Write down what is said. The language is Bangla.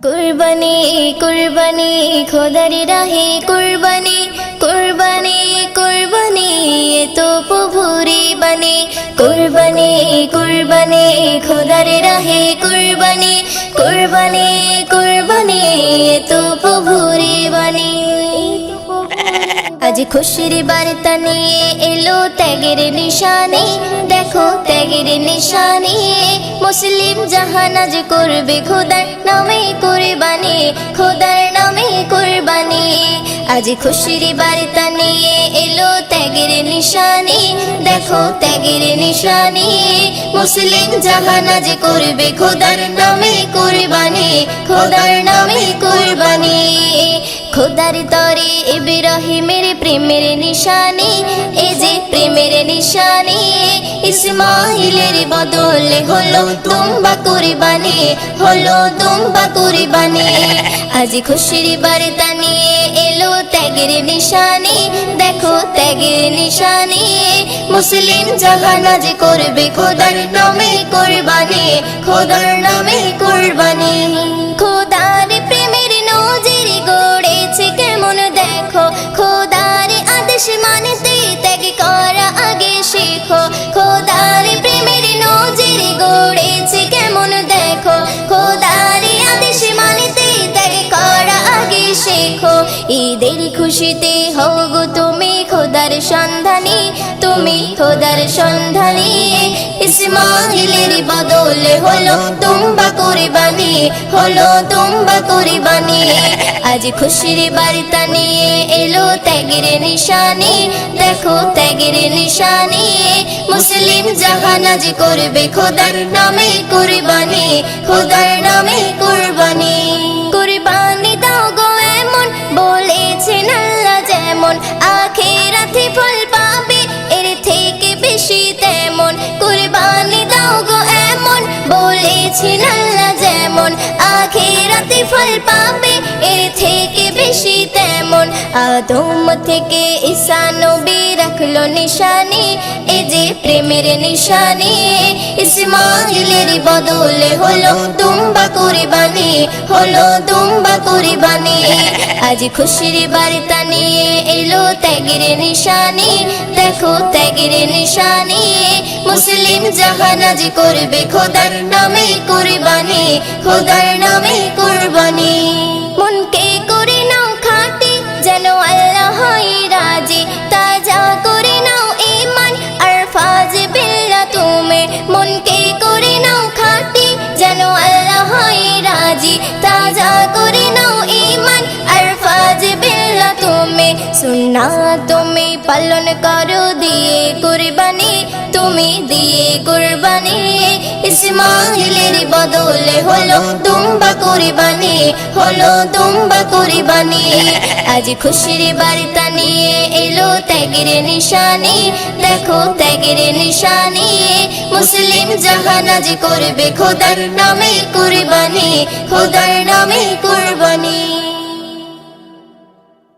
কুরবানি কুরবানি খোদার রাহে কুরবানি কুরবানি কুরবানি এ তো প্রভুরি বাণী কুরবানি কুরবানি খোদার রাহে কুরবানি কুরবানি কুরবানি এ তো প্রভুরি বাণী। আজ খুশির বার্তা নিয়ে এলো ত্যাগের নিশানি, দেখো ত্যাগের নিশানি। মুসলিম জাহান আজ করবে খোদার নামে কুরবানি, খোদার নামে কুরবানি। আজ খুশির বার্তা নিয়ে এলো ত্যাগের নিশানি, দেখো ত্যাগের নিশানি। মুসলিম জাহান আজ করবে খোদার নামে কুরবানি, খোদার নামে কুরবানি। খোদার তরে ইব্রাহিমের প্রেমের নিশানি, এ যে প্রেমের নিশানি। ইসমাইলের বদলে হলো দুম্বা কুরবানি, হলো দুম্বা কুরবানি। আজ খুশির বার্তা নিয়ে এলো ত্যাগের নিশানি, দেখো ত্যাগের নিশানি। মুসলিম জাহান আজ করবে খোদার নামে কুরবানি, খোদার নামে কুরবানি। খোদার প্রেমের নজির গড়েছে কেমন দেখো, খোদার আদেশ মানতে ত্যাগ করা আগে শেখো। খোদার প্রেমের নজির গড়েছে কেমন দেখো, খোদার আদেশ মানতে ত্যাগ করা আগে শেখো। ঈদের খুশিতে হও গো তুমি খোদার সন্ধানী, তুমি খোদার সন্ধানী। ইসমাইলের বদলে হলো দুম্বা কুরবানি, হলো দুম্বা কুরবানি। আজ খুশির বার্তা নিয়ে এলো ত্যাগের নিশানি, দেখো ত্যাগের নিশানি। মুসলিম জাহান আজ করবে খোদার নামে কুরবানি, খোদার নামে কুরবানি। কুরবানি দাও গো এমন বলেছেন আল্লাহ যেমন, আখিরাতে ফল পাবে এর থেকে বেশি তেমন। কুরবানি দাও গো এমন বলেছেন আল্লাহ যেমন, আখিরাতে ফল পাবে এর থেকে বেশি তেমন। আদম থেকে ঈসা নবী রাখলো নিশানি, এ যে প্রেমের নিশানি। ইসমাইলের বদলে হলো দুম্বা কুরবানি, হলো দুম্বা কুরবানি। আজ খুশির বার্তা নিয়ে এলো ত্যাগের নিশানি, দেখো ত্যাগের নিশানি। মুসলিম জাহান আজ করবে খোদার নামে কুরবানি, খোদার নামে কুরবানি। মনকে করে নাও খাঁটি যেন আল্লাহ হয় রাজি, তাজা করে নাও ঈমান আর ফাজ বিল্লাহ তুমি। মনকে করে নাও খাঁটি যেন আল্লাহ হয় রাজি, তাজা করে নাও ঈমান আর ফাজ বিল্লাহ তুমি। সুন্নাত তুমি পালন করো দিয়ে কুরবানি, তুমি দিয়ে কুরবানি। ইসমাইলের বদলে হলো দুম্বা কুরবানি, হলো দুম্বা কুরবানি। আজ খুশির বার্তা নিয়ে এলো ত্যাগের নিশানি, দেখো ত্যাগের নিশানি। মুসলিম জাহান আজ করবে খোদার নামে কুরবানি, খোদার নামে কুরবানি।